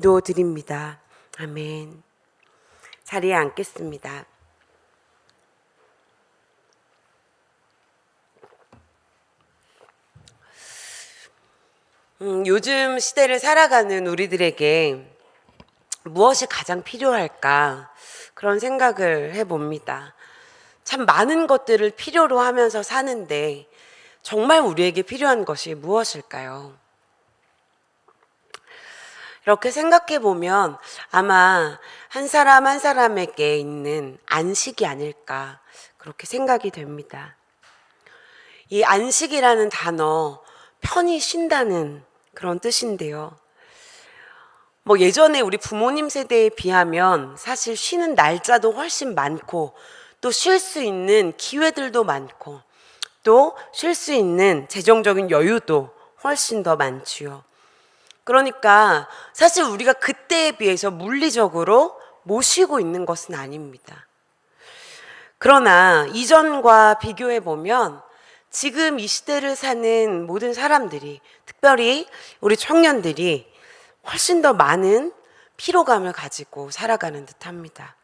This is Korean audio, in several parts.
기도드립니다. 아멘. 자리에 앉겠습니다. 요즘 시대를 살아가는 우리들에게 무엇이 가장 필요할까? 그런 생각을 해봅니다. 참 많은 것들을 필요로 하면서 사는데 정말 우리에게 필요한 것이 무엇일까요? 이렇게 생각해 보면 아마 한 사람 한 사람에게 있는 안식이 아닐까 그렇게 생각이 됩니다. 이 안식이라는 단어, 편히 쉰다는 그런 뜻인데요. 예전에 우리 부모님 세대에 비하면 사실 쉬는 날짜도 훨씬 많고 또 쉴 수 있는 기회들도 많고 또 쉴 수 있는 재정적인 여유도 훨씬 더 많지요. 그러니까 사실 우리가 그때에 비해서 물리적으로 못 쉬고 있는 것은 아닙니다. 그러나 이전과 비교해 보면 지금 이 시대를 사는 모든 사람들이, 특별히 우리 청년들이 훨씬 더 많은 피로감을 가지고 살아가는 듯합니다.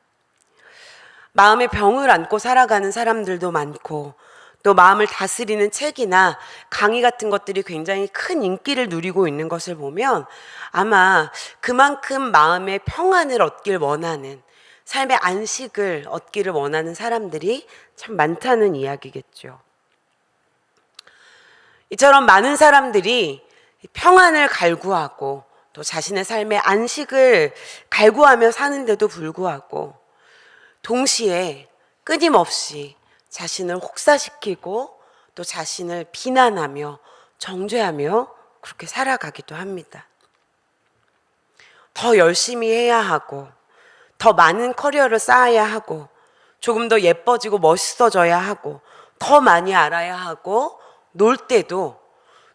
마음의 병을 안고 살아가는 사람들도 많고 또 마음을 다스리는 책이나 강의 같은 것들이 굉장히 큰 인기를 누리고 있는 것을 보면 아마 그만큼 마음의 평안을 얻길 원하는, 삶의 안식을 얻기를 원하는 사람들이 참 많다는 이야기겠죠. 이처럼 많은 사람들이 평안을 갈구하고 또 자신의 삶의 안식을 갈구하며 사는데도 불구하고 동시에 끊임없이 자신을 혹사시키고 또 자신을 비난하며 정죄하며 그렇게 살아가기도 합니다. 더 열심히 해야 하고 더 많은 커리어를 쌓아야 하고 조금 더 예뻐지고 멋있어져야 하고 더 많이 알아야 하고 놀 때도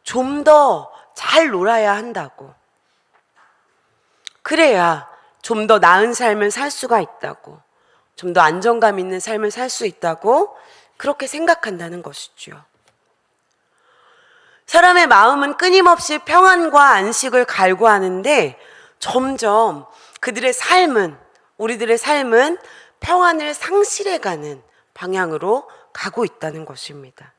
좀 더 잘 놀아야 한다고, 그래야 좀 더 나은 삶을 살 수가 있다고, 좀 더 안정감 있는 삶을 살 수 있다고 그렇게 생각한다는 것이죠. 사람의 마음은 끊임없이 평안과 안식을 갈구하는데 점점 그들의 삶은, 우리들의 삶은 평안을 상실해가는 방향으로 가고 있다는 것입니다.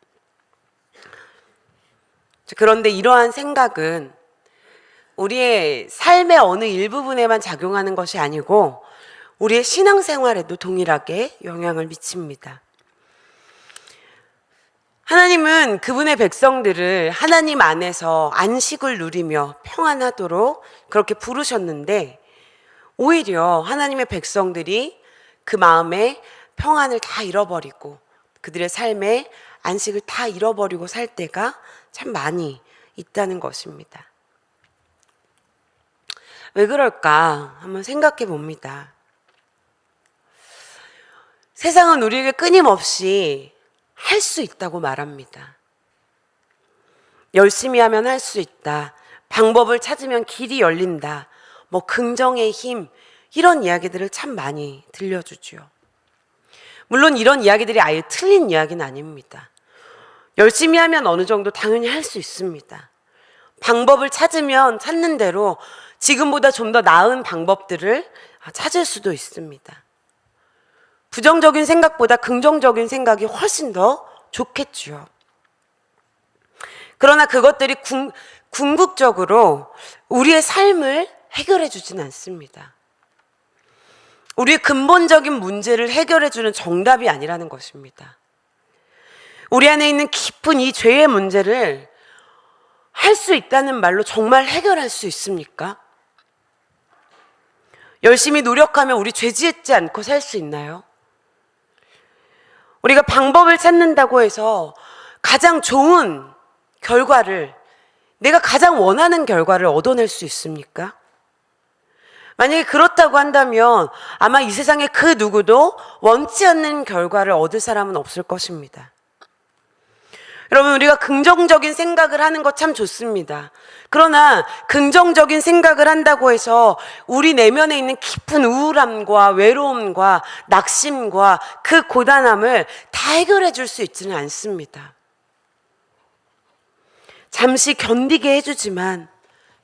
그런데 이러한 생각은 우리의 삶의 어느 일부분에만 작용하는 것이 아니고 우리의 신앙생활에도 동일하게 영향을 미칩니다. 하나님은 그분의 백성들을 하나님 안에서 안식을 누리며 평안하도록 그렇게 부르셨는데 오히려 하나님의 백성들이 그 마음에 평안을 다 잃어버리고 그들의 삶에 안식을 다 잃어버리고 살 때가 참 많이 있다는 것입니다. 왜 그럴까 한번 생각해 봅니다. 세상은 우리에게 끊임없이 할 수 있다고 말합니다. 열심히 하면 할 수 있다. 방법을 찾으면 길이 열린다. 긍정의 힘, 이런 이야기들을 참 많이 들려주죠. 물론 이런 이야기들이 아예 틀린 이야기는 아닙니다. 열심히 하면 어느 정도 당연히 할 수 있습니다. 방법을 찾으면 찾는 대로 지금보다 좀 더 나은 방법들을 찾을 수도 있습니다. 부정적인 생각보다 긍정적인 생각이 훨씬 더 좋겠죠. 그러나 그것들이 궁극적으로 우리의 삶을 해결해 주진 않습니다. 우리의 근본적인 문제를 해결해 주는 정답이 아니라는 것입니다. 우리 안에 있는 깊은 이 죄의 문제를 할 수 있다는 말로 정말 해결할 수 있습니까? 열심히 노력하면 우리 죄 짓지 않고 살 수 있나요? 우리가 방법을 찾는다고 해서 가장 좋은 결과를, 내가 가장 원하는 결과를 얻어낼 수 있습니까? 만약에 그렇다고 한다면 아마 이 세상에 그 누구도 원치 않는 결과를 얻을 사람은 없을 것입니다. 여러분, 우리가 긍정적인 생각을 하는 것 참 좋습니다. 그러나 긍정적인 생각을 한다고 해서 우리 내면에 있는 깊은 우울함과 외로움과 낙심과 그 고단함을 다 해결해 줄 수 있지는 않습니다. 잠시 견디게 해주지만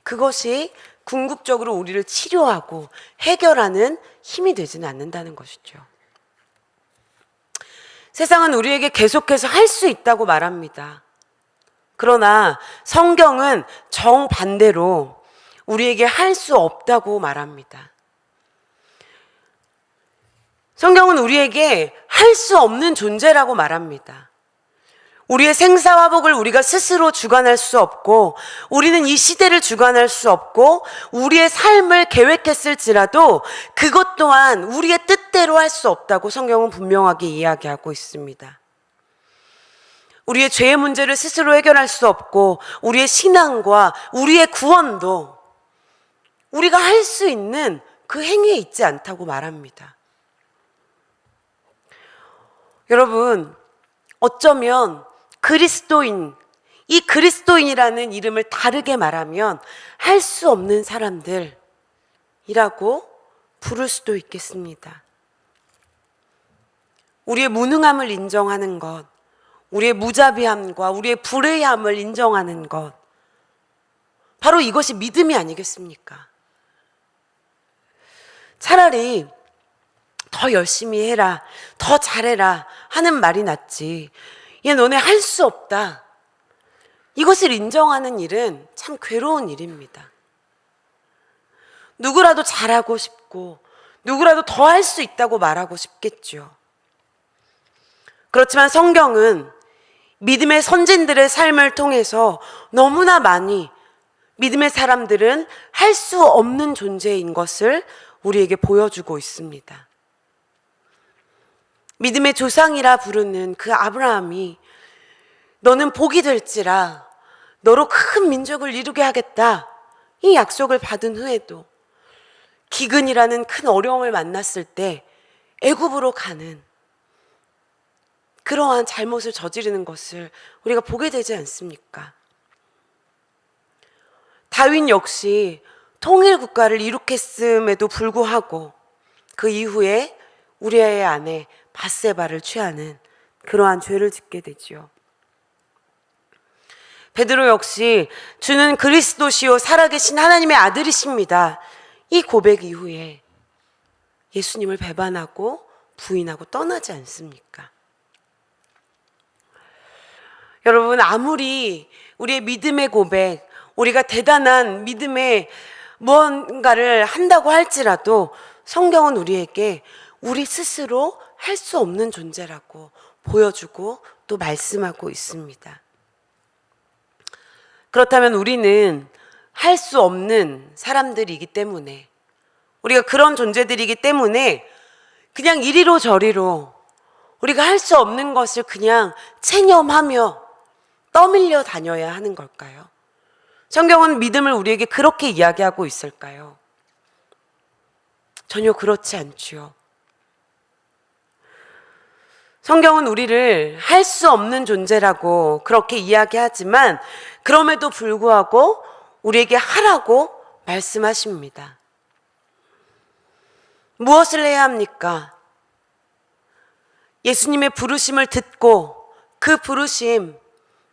그것이 궁극적으로 우리를 치료하고 해결하는 힘이 되지는 않는다는 것이죠. 세상은 우리에게 계속해서 할 수 있다고 말합니다. 그러나 성경은 정반대로 우리에게 할 수 없다고 말합니다. 성경은 우리에게 할 수 없는 존재라고 말합니다. 우리의 생사화복을 우리가 스스로 주관할 수 없고, 우리는 이 시대를 주관할 수 없고, 우리의 삶을 계획했을지라도 그것 또한 우리의 뜻대로 할 수 없다고 성경은 분명하게 이야기하고 있습니다. 우리의 죄의 문제를 스스로 해결할 수 없고, 우리의 신앙과 우리의 구원도 우리가 할 수 있는 그 행위에 있지 않다고 말합니다. 여러분, 어쩌면 이 그리스도인이라는 이름을 다르게 말하면 할 수 없는 사람들이라고 부를 수도 있겠습니다. 우리의 무능함을 인정하는 것, 우리의 무자비함과 우리의 불의함을 인정하는 것, 바로 이것이 믿음이 아니겠습니까? 차라리 더 열심히 해라, 더 잘해라 하는 말이 낫지, 얘 너네 할 수 없다, 이것을 인정하는 일은 참 괴로운 일입니다. 누구라도 잘하고 싶고 누구라도 더 할 수 있다고 말하고 싶겠죠. 그렇지만 성경은 믿음의 선진들의 삶을 통해서 너무나 많이 믿음의 사람들은 할 수 없는 존재인 것을 우리에게 보여주고 있습니다. 믿음의 조상이라 부르는 그 아브라함이 너는 복이 될지라 너로 큰 민족을 이루게 하겠다, 이 약속을 받은 후에도 기근이라는 큰 어려움을 만났을 때 애굽으로 가는 그러한 잘못을 저지르는 것을 우리가 보게 되지 않습니까? 다윗 역시 통일 국가를 이룩했음에도 불구하고 그 이후에 우리아의 아내 밧세바를 취하는 그러한 죄를 짓게 되지요. 베드로 역시 주는 그리스도시요 살아계신 하나님의 아들이십니다, 이 고백 이후에 예수님을 배반하고 부인하고 떠나지 않습니까? 여러분, 아무리 우리의 믿음의 고백, 우리가 대단한 믿음의 무언가를 한다고 할지라도 성경은 우리에게 우리 스스로 할 수 없는 존재라고 보여주고 또 말씀하고 있습니다. 그렇다면 우리는 할 수 없는 사람들이기 때문에, 우리가 그런 존재들이기 때문에 그냥 이리로 저리로 우리가 할 수 없는 것을 그냥 체념하며 떠밀려 다녀야 하는 걸까요? 성경은 믿음을 우리에게 그렇게 이야기하고 있을까요? 전혀 그렇지 않지요. 성경은 우리를 할 수 없는 존재라고 그렇게 이야기하지만 그럼에도 불구하고 우리에게 하라고 말씀하십니다. 무엇을 해야 합니까? 예수님의 부르심을 듣고 그 부르심,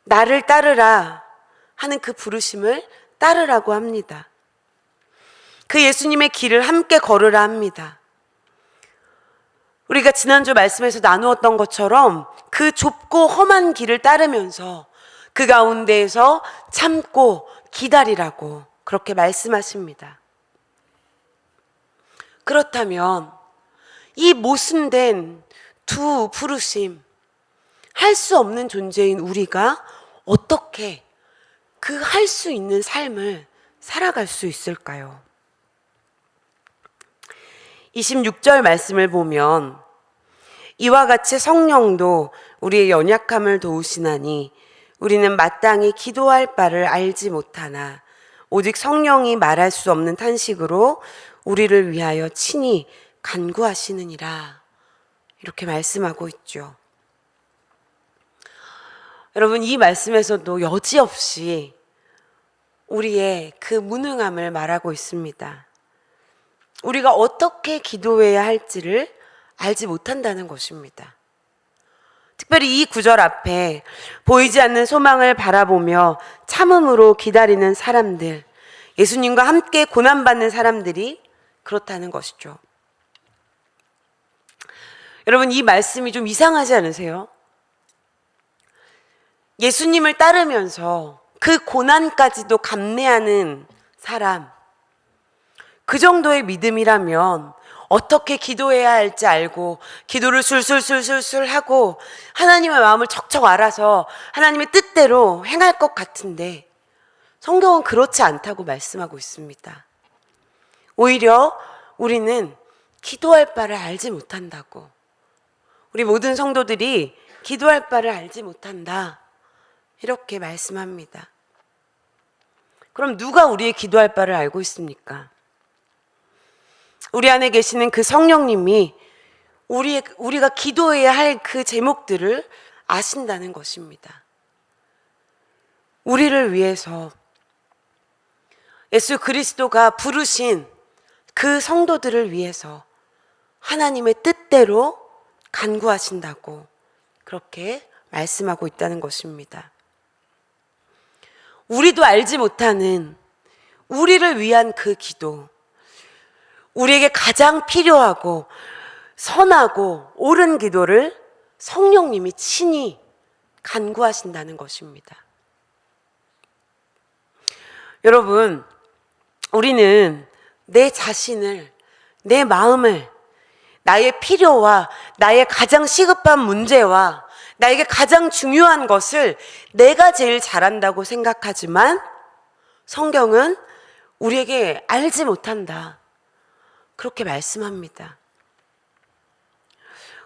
나를 따르라 하는 그 부르심을 따르라고 합니다. 그 예수님의 길을 함께 걸으라 합니다. 우리가 지난주 말씀에서 나누었던 것처럼 그 좁고 험한 길을 따르면서 그 가운데에서 참고 기다리라고 그렇게 말씀하십니다. 그렇다면 이 모순된 두 부르심, 할 수 없는 존재인 우리가 어떻게 그 할 수 있는 삶을 살아갈 수 있을까요? 26절 말씀을 보면 이와 같이 성령도 우리의 연약함을 도우시나니 우리는 마땅히 기도할 바를 알지 못하나 오직 성령이 말할 수 없는 탄식으로 우리를 위하여 친히 간구하시느니라, 이렇게 말씀하고 있죠. 여러분, 이 말씀에서도 여지없이 우리의 그 무능함을 말하고 있습니다. 우리가 어떻게 기도해야 할지를 알지 못한다는 것입니다. 특별히 이 구절 앞에 보이지 않는 소망을 바라보며 참음으로 기다리는 사람들, 예수님과 함께 고난받는 사람들이 그렇다는 것이죠. 여러분, 이 말씀이 좀 이상하지 않으세요? 예수님을 따르면서 그 고난까지도 감내하는 사람, 그 정도의 믿음이라면 어떻게 기도해야 할지 알고 기도를 술술술술술 하고 하나님의 마음을 척척 알아서 하나님의 뜻대로 행할 것 같은데 성경은 그렇지 않다고 말씀하고 있습니다. 오히려 우리는 기도할 바를 알지 못한다고, 우리 모든 성도들이 기도할 바를 알지 못한다, 이렇게 말씀합니다. 그럼 누가 우리의 기도할 바를 알고 있습니까? 우리 안에 계시는 그 성령님이 우리가 기도해야 할 그 제목들을 아신다는 것입니다. 우리를 위해서 예수 그리스도가 부르신 그 성도들을 위해서 하나님의 뜻대로 간구하신다고 그렇게 말씀하고 있다는 것입니다. 우리도 알지 못하는 우리를 위한 그 기도, 우리에게 가장 필요하고 선하고 옳은 기도를 성령님이 친히 간구하신다는 것입니다. 여러분, 우리는 내 자신을, 내 마음을, 나의 필요와 나의 가장 시급한 문제와 나에게 가장 중요한 것을 내가 제일 잘한다고 생각하지만 성경은 우리에게 알지 못한다, 그렇게 말씀합니다.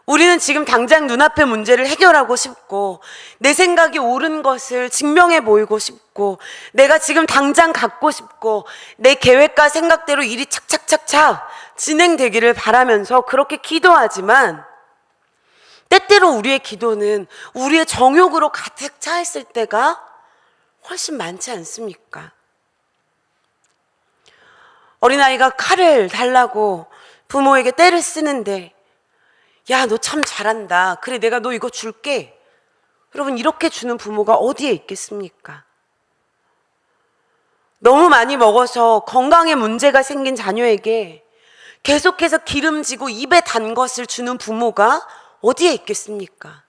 우리는 지금 당장 눈앞의 문제를 해결하고 싶고 내 생각이 옳은 것을 증명해 보이고 싶고 내가 지금 당장 갖고 싶고 내 계획과 생각대로 일이 착착착착 진행되기를 바라면서 그렇게 기도하지만 때때로 우리의 기도는 우리의 정욕으로 가득 차 있을 때가 훨씬 많지 않습니까? 어린아이가 칼을 달라고 부모에게 떼를 쓰는데 야, 너 참 잘한다. 그래, 내가 너 이거 줄게. 여러분, 이렇게 주는 부모가 어디에 있겠습니까? 너무 많이 먹어서 건강에 문제가 생긴 자녀에게 계속해서 기름지고 입에 단 것을 주는 부모가 어디에 있겠습니까?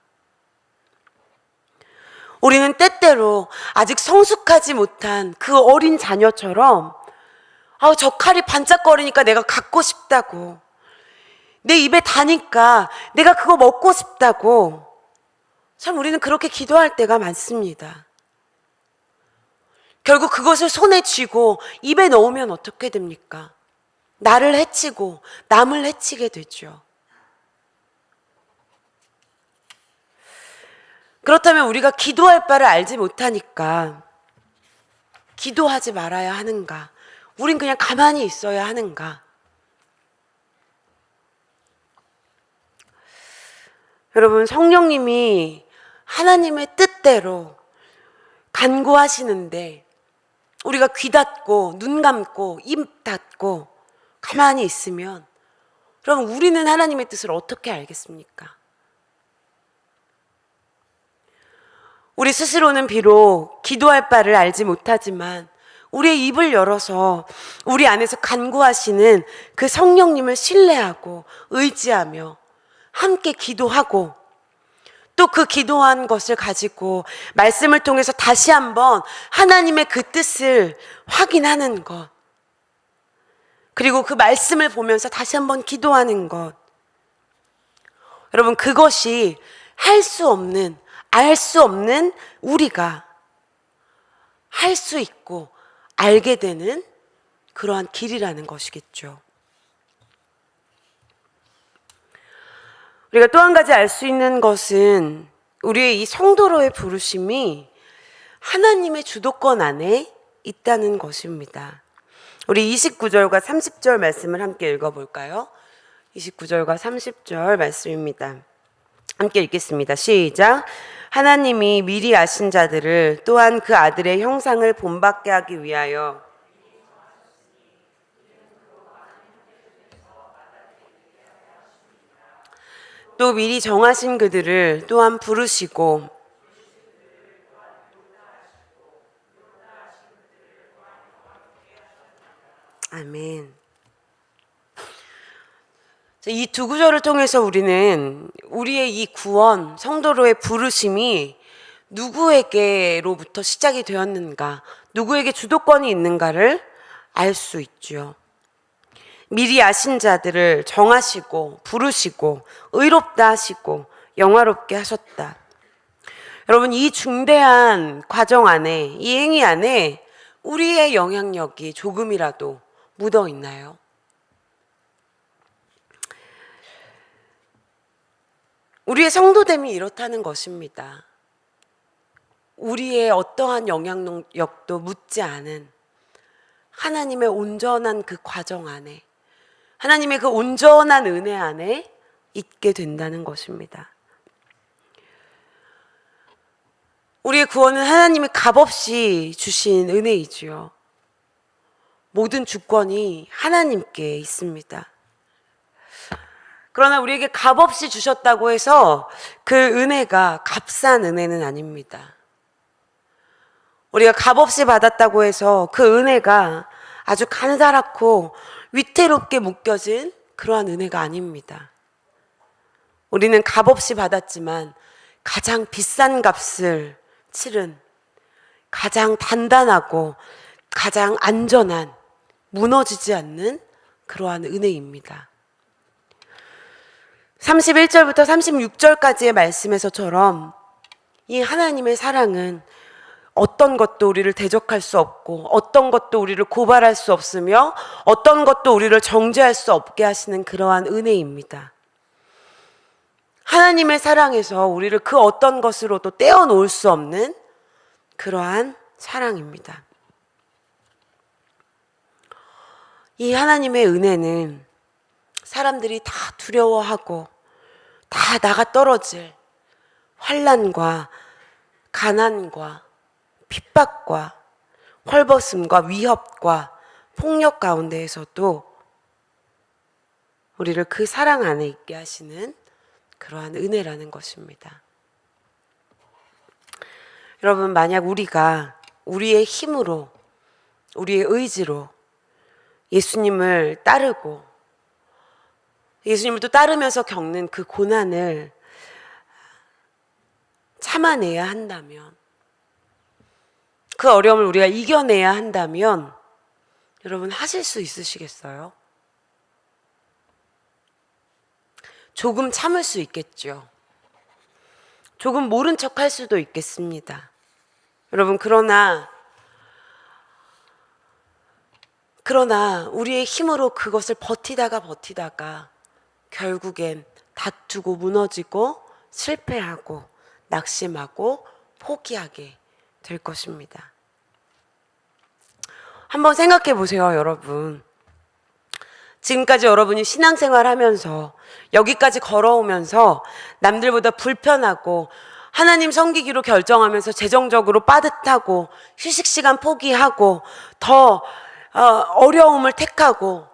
우리는 때때로 아직 성숙하지 못한 그 어린 자녀처럼 저 칼이 반짝거리니까 내가 갖고 싶다고, 내 입에 다니까 내가 그거 먹고 싶다고, 참 우리는 그렇게 기도할 때가 많습니다. 결국 그것을 손에 쥐고 입에 넣으면 어떻게 됩니까? 나를 해치고 남을 해치게 되죠. 그렇다면 우리가 기도할 바를 알지 못하니까 기도하지 말아야 하는가? 우린 그냥 가만히 있어야 하는가? 여러분, 성령님이 하나님의 뜻대로 간구하시는데 우리가 귀 닫고 눈 감고 입 닫고 가만히 있으면 그럼 우리는 하나님의 뜻을 어떻게 알겠습니까? 우리 스스로는 비록 기도할 바를 알지 못하지만 우리의 입을 열어서 우리 안에서 간구하시는 그 성령님을 신뢰하고 의지하며 함께 기도하고 또 그 기도한 것을 가지고 말씀을 통해서 다시 한번 하나님의 그 뜻을 확인하는 것, 그리고 그 말씀을 보면서 다시 한번 기도하는 것, 여러분, 그것이 할 수 없는, 알 수 없는 우리가 할 수 있고 알게 되는 그러한 길이라는 것이겠죠. 우리가 또 한 가지 알 수 있는 것은 우리의 이 성도로의 부르심이 하나님의 주도권 안에 있다는 것입니다. 우리 29절과 30절 말씀을 함께 읽어볼까요? 29절과 30절 말씀입니다. 함께 읽겠습니다. 시작. 하나님이 미리 아신 자들을 또한 그 아들의 형상을 본받게 하기 위하여 또 미리 정하신 그들을 또한 부르시고 이 두 구절을 통해서 우리는 우리의 이 구원, 성도로의 부르심이 누구에게로부터 시작이 되었는가, 누구에게 주도권이 있는가를 알 수 있죠. 미리 아신 자들을 정하시고 부르시고 의롭다 하시고 영화롭게 하셨다. 여러분, 이 중대한 과정 안에, 이 행위 안에 우리의 영향력이 조금이라도 묻어 있나요? 우리의 성도됨이 이렇다는 것입니다. 우리의 어떠한 영향력도 묻지 않은 하나님의 온전한 그 과정 안에, 하나님의 그 온전한 은혜 안에 있게 된다는 것입니다. 우리의 구원은 하나님이 값없이 주신 은혜이지요. 모든 주권이 하나님께 있습니다. 그러나 우리에게 값없이 주셨다고 해서 그 은혜가 값싼 은혜는 아닙니다. 우리가 값없이 받았다고 해서 그 은혜가 아주 간사랗고 위태롭게 묶여진 그러한 은혜가 아닙니다. 우리는 값없이 받았지만 가장 비싼 값을 치른 가장 단단하고 가장 안전한, 무너지지 않는 그러한 은혜입니다. 31절부터 36절까지의 말씀에서처럼 이 하나님의 사랑은 어떤 것도 우리를 대적할 수 없고 어떤 것도 우리를 고발할 수 없으며 어떤 것도 우리를 정죄할 수 없게 하시는 그러한 은혜입니다. 하나님의 사랑에서 우리를 그 어떤 것으로도 떼어놓을 수 없는 그러한 사랑입니다. 이 하나님의 은혜는 사람들이 다 두려워하고 다 나가 떨어질 환난과 가난과 핍박과 헐벗음과 위협과 폭력 가운데에서도 우리를 그 사랑 안에 있게 하시는 그러한 은혜라는 것입니다. 여러분, 만약 우리가 우리의 힘으로, 우리의 의지로 예수님을 따르고 예수님을 또 따르면서 겪는 그 고난을 참아내야 한다면, 그 어려움을 우리가 이겨내야 한다면 여러분, 하실 수 있으시겠어요? 조금 참을 수 있겠죠. 조금 모른 척 할 수도 있겠습니다. 여러분, 그러나 우리의 힘으로 그것을 버티다가 결국엔 다투고 무너지고 실패하고 낙심하고 포기하게 될 것입니다. 한번 생각해 보세요, 여러분. 지금까지 여러분이 신앙생활 하면서 여기까지 걸어오면서 남들보다 불편하고 하나님 섬기기로 결정하면서 재정적으로 빠듯하고 휴식 시간 포기하고 더 어려움을 택하고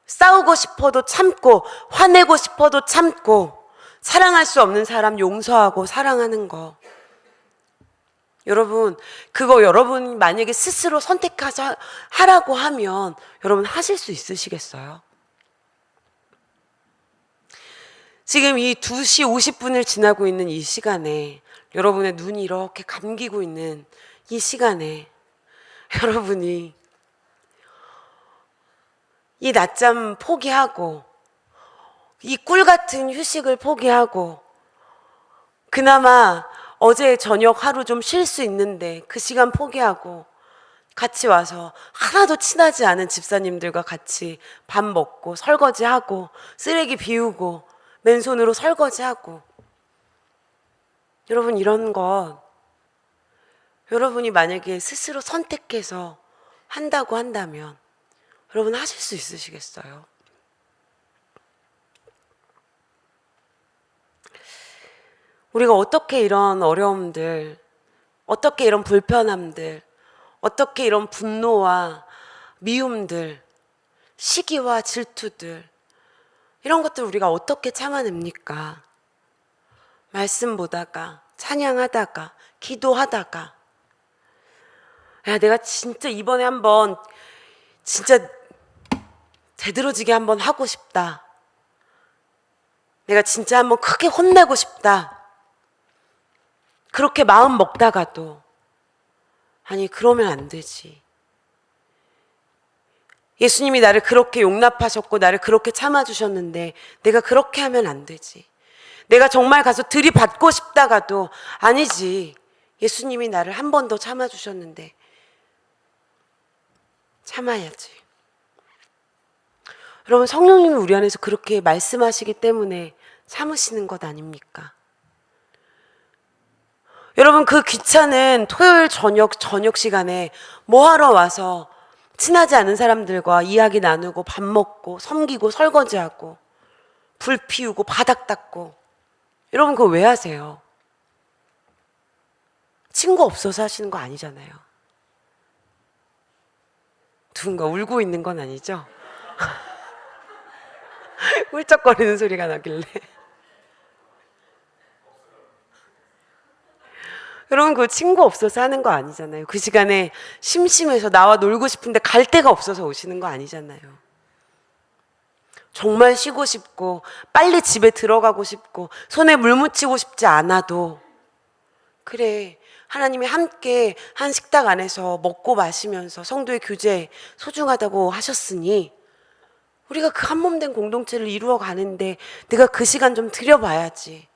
싸우고 싶어도 참고 화내고 싶어도 참고 사랑할 수 없는 사람 용서하고 사랑하는 거, 여러분, 그거 여러분 만약에 스스로 하라고 하면 여러분 하실 수 있으시겠어요? 지금 이 2시 50분을 지나고 있는 이 시간에, 여러분의 눈이 이렇게 감기고 있는 이 시간에 여러분이 이 낮잠 포기하고 이 꿀 같은 휴식을 포기하고 그나마 어제 저녁 하루 좀 쉴 수 있는데 그 시간 포기하고 같이 와서 하나도 친하지 않은 집사님들과 같이 밥 먹고 설거지하고 쓰레기 비우고 맨손으로 설거지하고, 여러분, 이런 것 여러분이 만약에 스스로 선택해서 한다고 한다면 여러분 하실 수 있으시겠어요? 우리가 어떻게 이런 어려움들, 어떻게 이런 불편함들, 어떻게 이런 분노와 미움들, 시기와 질투들, 이런 것들 우리가 어떻게 참아냅니까? 말씀 보다가, 찬양하다가, 기도하다가, 야, 내가 진짜 이번에 한번 진짜 제대로지게 한번 하고 싶다. 내가 진짜 한번 크게 혼내고 싶다. 그렇게 마음 먹다가도 아니 그러면 안 되지. 예수님이 나를 그렇게 용납하셨고 나를 그렇게 참아주셨는데 내가 그렇게 하면 안 되지. 내가 정말 가서 들이받고 싶다가도 아니지. 예수님이 나를 한 번 더 참아주셨는데 참아야지. 여러분, 성령님이 우리 안에서 그렇게 말씀하시기 때문에 참으시는 것 아닙니까? 여러분, 그 귀찮은 토요일 저녁 시간에 뭐하러 와서 친하지 않은 사람들과 이야기 나누고 밥 먹고 섬기고 설거지하고 불 피우고 바닥 닦고, 여러분 그거 왜 하세요? 친구 없어서 하시는 거 아니잖아요. 누군가 울고 있는 건 아니죠? 훌쩍거리는 소리가 나길래. 여러분 그 친구 없어서 하는 거 아니잖아요. 그 시간에 심심해서 나와 놀고 싶은데 갈 데가 없어서 오시는 거 아니잖아요. 정말 쉬고 싶고 빨리 집에 들어가고 싶고 손에 물 묻히고 싶지 않아도 그래, 하나님이 함께 한 식탁 안에서 먹고 마시면서 성도의 교제 소중하다고 하셨으니 우리가 그 한 몸 된 공동체를 이루어 가는데 내가 그 시간 좀 들여봐야지.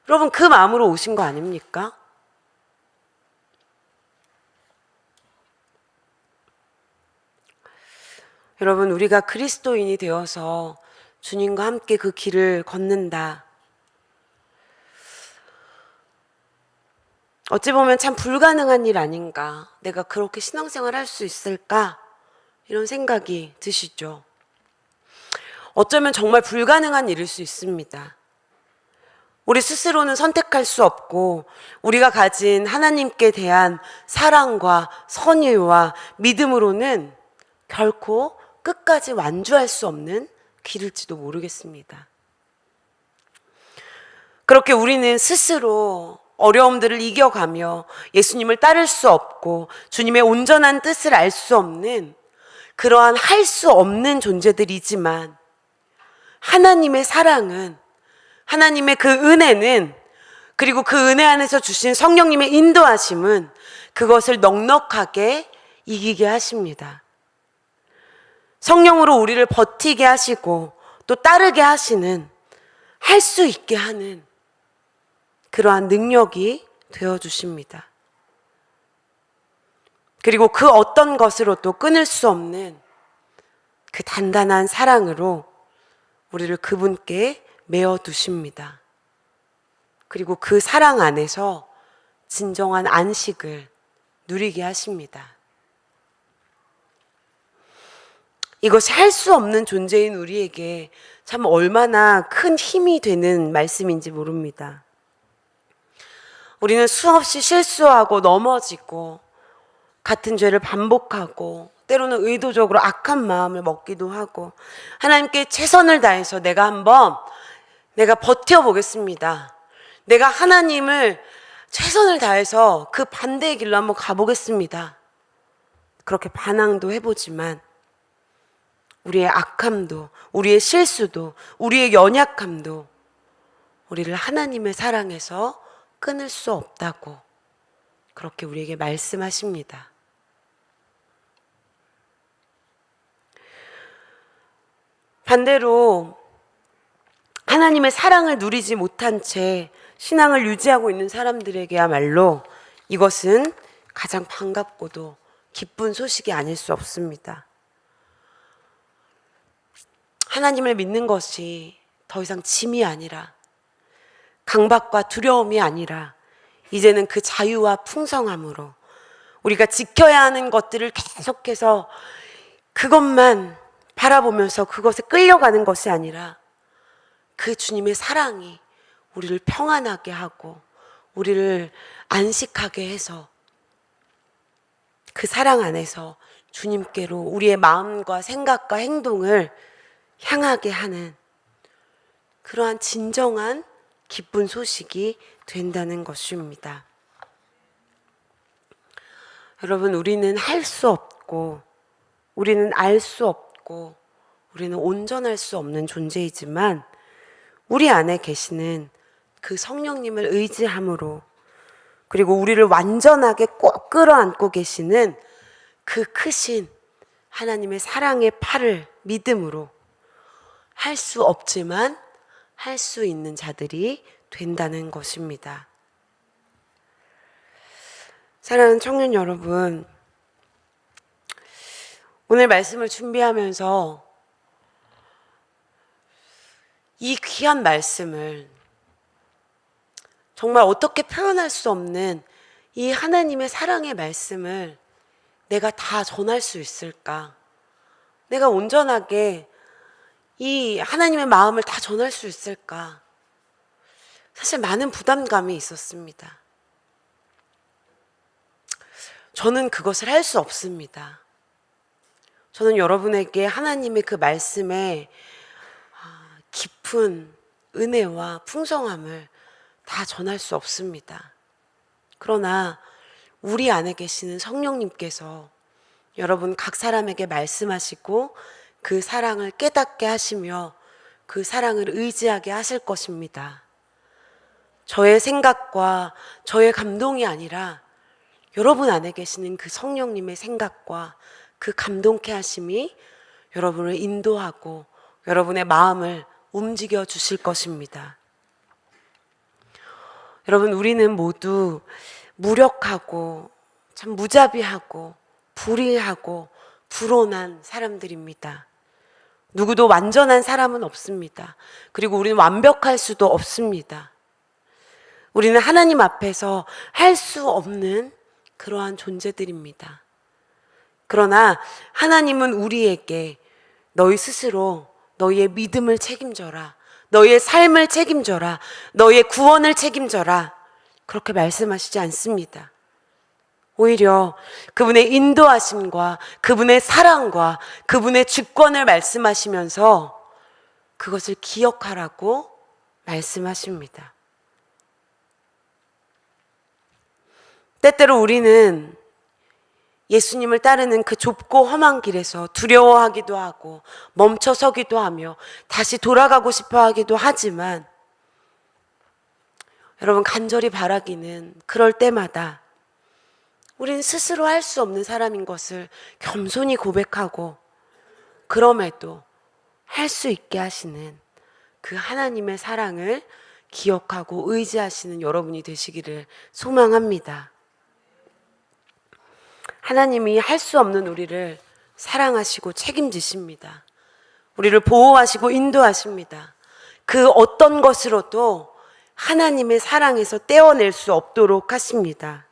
여러분 그 마음으로 오신 거 아닙니까? 여러분, 우리가 그리스도인이 되어서 주님과 함께 그 길을 걷는다. 어찌 보면 참 불가능한 일 아닌가. 내가 그렇게 신앙생활 할 수 있을까? 이런 생각이 드시죠. 어쩌면 정말 불가능한 일일 수 있습니다. 우리 스스로는 선택할 수 없고 우리가 가진 하나님께 대한 사랑과 선의와 믿음으로는 결코 끝까지 완주할 수 없는 길일지도 모르겠습니다. 그렇게 우리는 스스로 어려움들을 이겨가며 예수님을 따를 수 없고 주님의 온전한 뜻을 알 수 없는 그러한 할 수 없는 존재들이지만 하나님의 사랑은, 하나님의 그 은혜는, 그리고 그 은혜 안에서 주신 성령님의 인도하심은 그것을 넉넉하게 이기게 하십니다. 성령으로 우리를 버티게 하시고 또 따르게 하시는, 할 수 있게 하는 그러한 능력이 되어주십니다. 그리고 그 어떤 것으로도 끊을 수 없는 그 단단한 사랑으로 우리를 그분께 메어두십니다. 그리고 그 사랑 안에서 진정한 안식을 누리게 하십니다. 이것이 할 수 없는 존재인 우리에게 참 얼마나 큰 힘이 되는 말씀인지 모릅니다. 우리는 수없이 실수하고 넘어지고 같은 죄를 반복하고 때로는 의도적으로 악한 마음을 먹기도 하고 하나님께 최선을 다해서 내가 버텨보겠습니다. 내가 하나님을 최선을 다해서 그 반대의 길로 한번 가보겠습니다. 그렇게 반항도 해보지만 우리의 악함도, 우리의 실수도, 우리의 연약함도 우리를 하나님의 사랑에서 끊을 수 없다고 그렇게 우리에게 말씀하십니다. 반대로 하나님의 사랑을 누리지 못한 채 신앙을 유지하고 있는 사람들에게야말로 이것은 가장 반갑고도 기쁜 소식이 아닐 수 없습니다. 하나님을 믿는 것이 더 이상 짐이 아니라, 강박과 두려움이 아니라 이제는 그 자유와 풍성함으로 우리가 지켜야 하는 것들을 계속해서 그것만 바라보면서 그것에 끌려가는 것이 아니라 그 주님의 사랑이 우리를 평안하게 하고 우리를 안식하게 해서 그 사랑 안에서 주님께로 우리의 마음과 생각과 행동을 향하게 하는 그러한 진정한 기쁜 소식이 된다는 것입니다. 여러분, 우리는 할 수 없고 우리는 알 수 없고 우리는 온전할 수 없는 존재이지만 우리 안에 계시는 그 성령님을 의지함으로, 그리고 우리를 완전하게 꼭 끌어안고 계시는 그 크신 하나님의 사랑의 팔을 믿음으로 할 수 없지만 할 수 있는 자들이 된다는 것입니다. 사랑하는 청년 여러분, 오늘 말씀을 준비하면서 이 귀한 말씀을, 정말 어떻게 표현할 수 없는 이 하나님의 사랑의 말씀을 내가 다 전할 수 있을까? 내가 온전하게 이 하나님의 마음을 다 전할 수 있을까? 사실 많은 부담감이 있었습니다. 저는 그것을 할 수 없습니다. 저는 여러분에게 하나님의 그 말씀의 깊은 은혜와 풍성함을 다 전할 수 없습니다. 그러나 우리 안에 계시는 성령님께서 여러분 각 사람에게 말씀하시고 그 사랑을 깨닫게 하시며 그 사랑을 의지하게 하실 것입니다. 저의 생각과 저의 감동이 아니라 여러분 안에 계시는 그 성령님의 생각과 그 감동케 하심이 여러분을 인도하고 여러분의 마음을 움직여 주실 것입니다. 여러분, 우리는 모두 무력하고 참 무자비하고 불의하고 불온한 사람들입니다. 누구도 완전한 사람은 없습니다. 그리고 우리는 완벽할 수도 없습니다. 우리는 하나님 앞에서 할 수 없는 그러한 존재들입니다. 그러나 하나님은 우리에게 너희 스스로 너희의 믿음을 책임져라, 너희의 삶을 책임져라, 너희의 구원을 책임져라, 그렇게 말씀하시지 않습니다. 오히려 그분의 인도하심과 그분의 사랑과 그분의 주권을 말씀하시면서 그것을 기억하라고 말씀하십니다. 때때로 우리는 예수님을 따르는 그 좁고 험한 길에서 두려워하기도 하고 멈춰서기도 하며 다시 돌아가고 싶어 하기도 하지만, 여러분, 간절히 바라기는 그럴 때마다 우리는 스스로 할 수 없는 사람인 것을 겸손히 고백하고, 그럼에도 할 수 있게 하시는 그 하나님의 사랑을 기억하고 의지하시는 여러분이 되시기를 소망합니다. 하나님이 할 수 없는 우리를 사랑하시고 책임지십니다. 우리를 보호하시고 인도하십니다. 그 어떤 것으로도 하나님의 사랑에서 떼어낼 수 없도록 하십니다.